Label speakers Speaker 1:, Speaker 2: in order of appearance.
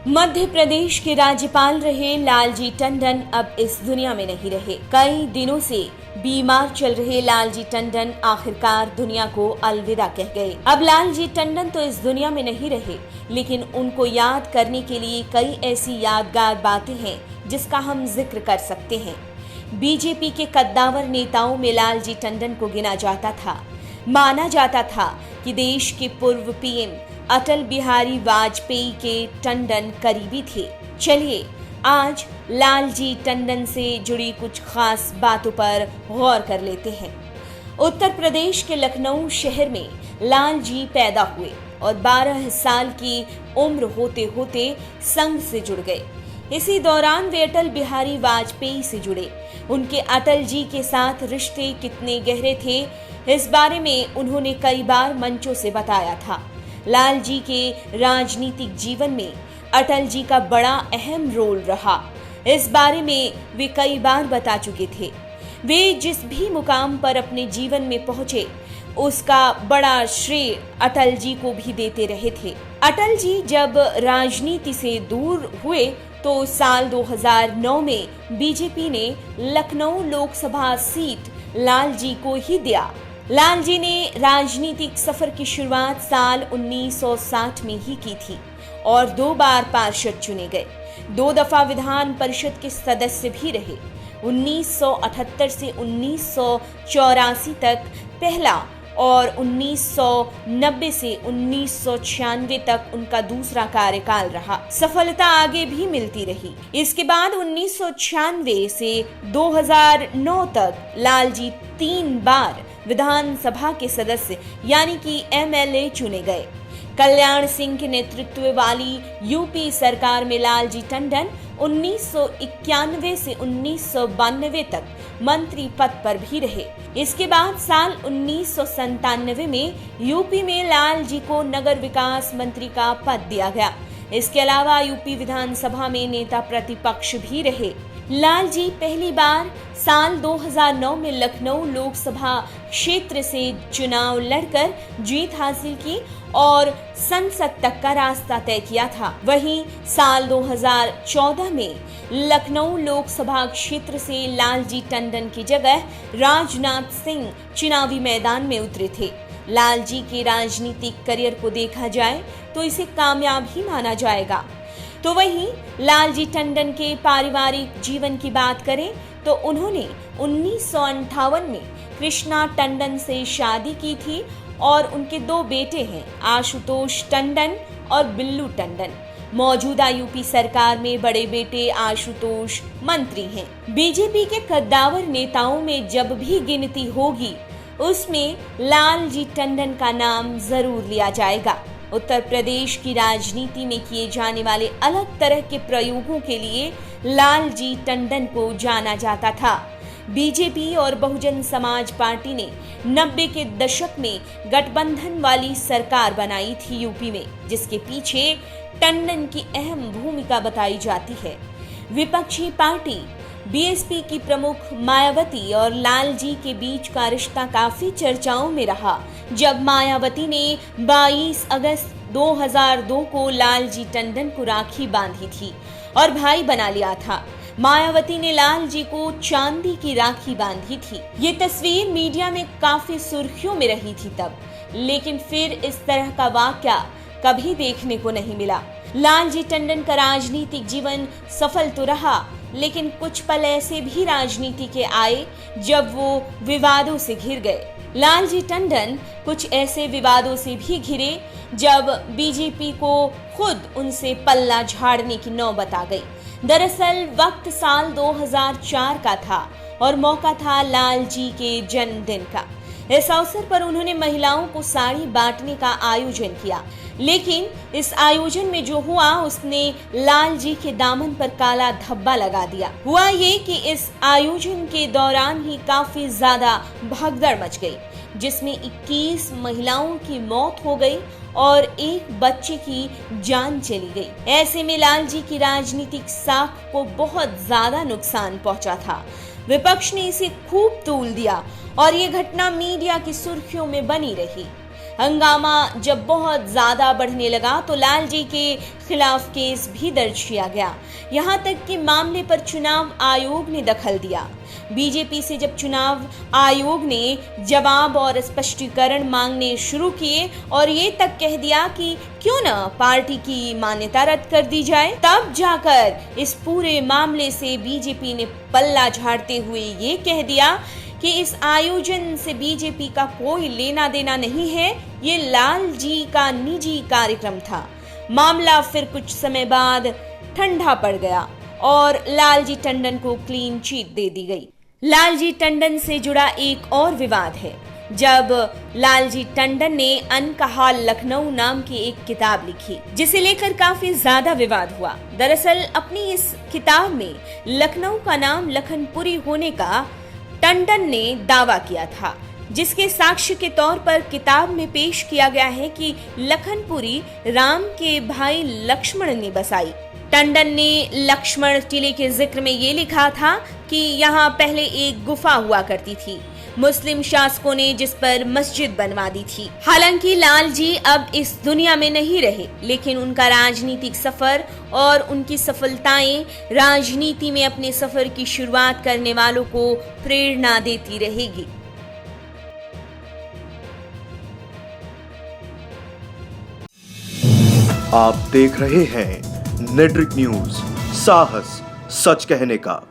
Speaker 1: मध्य प्रदेश के राज्यपाल रहे लालजी टंडन अब इस दुनिया में नहीं रहे। कई दिनों से बीमार चल रहे लालजी टंडन आखिरकार दुनिया को अलविदा कह गए। अब लालजी टंडन तो इस दुनिया में नहीं रहे, लेकिन उनको याद करने के लिए कई ऐसी यादगार बातें हैं जिसका हम जिक्र कर सकते हैं। बीजेपी के कद्दावर नेताओं में लालजी टंडन को गिना जाता था। माना जाता था कि देश के पूर्व पीएम अटल बिहारी वाजपेयी के टंडन करीबी थे। चलिए आज लालजी टंडन से जुड़ी कुछ खास बातों पर गौर कर लेते हैं। उत्तर प्रदेश के लखनऊ शहर में लालजी पैदा हुए और 12 साल की उम्र होते होते संघ से जुड़ गए। इसी दौरान वे अटल बिहारी वाजपेयी से जुड़े। उनके अटल जी के साथ रिश्ते कितने गहरे थे, इस बारे में उन्होंने कई बार मंचों से बताया था। लालजी के राजनीतिक जीवन में अटल जी का बड़ा अहम रोल रहा। इस बारे में वे कई बार बता चुके थे। वे जिस भी मुकाम पर अपने जीवन में पहुंचे, उसका बड़ा श्रेय अटल जी को भी देते रहे थे। अटल जी जब राजनीति से दूर हुए तो साल 2009 में बीजेपी ने लखनऊ लोकसभा सीट लालजी को ही दिया। लालजी ने राजनीतिक सफर की शुरुआत साल 1960 में ही की थी और 2 बार पार्षद चुने गए। 2 दफा विधान परिषद के सदस्य भी रहे। 1978 से 1984 तक पहला और 1990 से 1996 तक उनका दूसरा कार्यकाल रहा। सफलता आगे भी मिलती रही। इसके बाद 1996 से 2009 तक लालजी 3 बार विधानसभा के सदस्य यानी कि एमएलए चुने गए। कल्याण सिंह के नेतृत्व वाली यूपी सरकार में लालजी टंडन 1991 से 1992 तक मंत्री पद पर भी रहे। इसके बाद साल 1997 में यूपी में लालजी को नगर विकास मंत्री का पद दिया गया। इसके अलावा यूपी विधानसभा में नेता प्रतिपक्ष भी रहे। लालजी पहली बार साल 2009 में लखनऊ लोकसभा क्षेत्र से चुनाव लड़कर जीत हासिल की और संसद तक का रास्ता तय किया था। वहीं साल 2014 में लखनऊ लोकसभा क्षेत्र से लालजी टंडन की जगह राजनाथ सिंह चुनावी मैदान में उतरे थे। लालजी के राजनीतिक करियर को देखा जाए तो इसे कामयाब ही माना जाएगा। तो वहीं लालजी टंडन के पारिवारिक जीवन की बात करें तो उन्होंने 1958 में कृष्णा टंडन से शादी की थी और उनके 2 बेटे हैं, आशुतोष टंडन और बिल्लू टंडन। मौजूदा यूपी सरकार में बड़े बेटे आशुतोष मंत्री हैं। बीजेपी के कद्दावर नेताओं में जब भी गिनती होगी उसमें लालजी टंडन का नाम जरूर लिया जाएगा। उत्तर प्रदेश की राजनीति में किए जाने वाले अलग तरह के प्रयोगों के लिए लालजी टंडन को जाना जाता था। बीजेपी और बहुजन समाज पार्टी ने 90 के दशक में गठबंधन वाली सरकार बनाई थी यूपी में, जिसके पीछे टंडन की अहम भूमिका बताई जाती है। विपक्षी पार्टी बीएसपी की प्रमुख मायावती और लालजी के बीच का रिश्ता काफी चर्चाओं में रहा। जब मायावती ने 22 अगस्त 2002 को लालजी टंडन को राखी बांधी थी और भाई बना लिया था। मायावती ने लालजी को चांदी की राखी बांधी थी। ये तस्वीर मीडिया में काफी सुर्खियों में रही थी तब, लेकिन फिर इस तरह का वाकया कभी देखने को नहीं मिला। लालजी टंडन का राजनीतिक जीवन सफल तो रहा, लेकिन कुछ पल ऐसे भी राजनीति के आए जब वो विवादों से घिर गए। लालजी टंडन कुछ ऐसे विवादों से भी घिरे जब बीजेपी को खुद उनसे पल्ला झाड़ने की नौबत आ गई। दरअसल वक्त साल 2004 का था और मौका था लालजी के जन्मदिन का। इस अवसर पर उन्होंने महिलाओं को साड़ी बांटने का आयोजन किया, लेकिन इस आयोजन में जो हुआ उसने लाल जी के दामन पर काला धब्बा लगा दिया। हुआ ये कि इस आयोजन के दौरान ही काफी ज्यादा भगदड़ मच गई, जिसमें 21 महिलाओं की मौत हो गई और एक बच्चे की जान चली गई। ऐसे में लाल जी की राजनीतिक साख को बहुत ज्यादा नुकसान पहुंचा था। विपक्ष ने इसे खूब तूल दिया और ये घटना मीडिया की सुर्खियों में बनी रही। हंगामा जब बहुत ज्यादा बढ़ने लगा तो लाल जी के खिलाफ केस भी दर्ज किया गया। यहाँ तक कि मामले पर चुनाव आयोग ने दखल दिया। बीजेपी से जब चुनाव आयोग ने जवाब और स्पष्टीकरण मांगने शुरू किए और ये तक कह दिया कि क्यों न पार्टी की मान्यता रद्द कर दी जाए, तब जाकर इस पूरे मामले से बीजेपी ने पल्ला झाड़ते हुए ये कह दिया कि इस आयोजन से बीजेपी का कोई लेना देना नहीं है, ये लाल जी का निजी कार्यक्रम था। मामला फिर कुछ समय बाद ठंडा पड़ गया और लालजी टंडन को क्लीन चिट दे दी गई। लालजी टंडन से जुड़ा एक और विवाद है, जब लालजी टंडन ने अनकहा लखनऊ नाम की एक किताब लिखी, जिसे लेकर काफी ज्यादा विवाद हुआ। दरअसल अपनी इस किताब में लखनऊ का नाम लखनपुरी होने का टंडन ने दावा किया था, जिसके साक्ष्य के तौर पर किताब में पेश किया गया है कि लखनपुरी राम के भाई लक्ष्मण ने बसाई। टंडन ने लक्ष्मण किले के जिक्र में ये लिखा था कि यहाँ पहले एक गुफा हुआ करती थी, मुस्लिम शासकों ने जिस पर मस्जिद बनवा दी थी। हालांकि लाल जी अब इस दुनिया में नहीं रहे, लेकिन उनका राजनीतिक सफर और उनकी सफलताएं राजनीति में अपने सफर की शुरुआत करने वालों को प्रेरणा देती रहेगी।
Speaker 2: आप देख रहे हैं नेट्रिक न्यूज, साहस सच कहने का।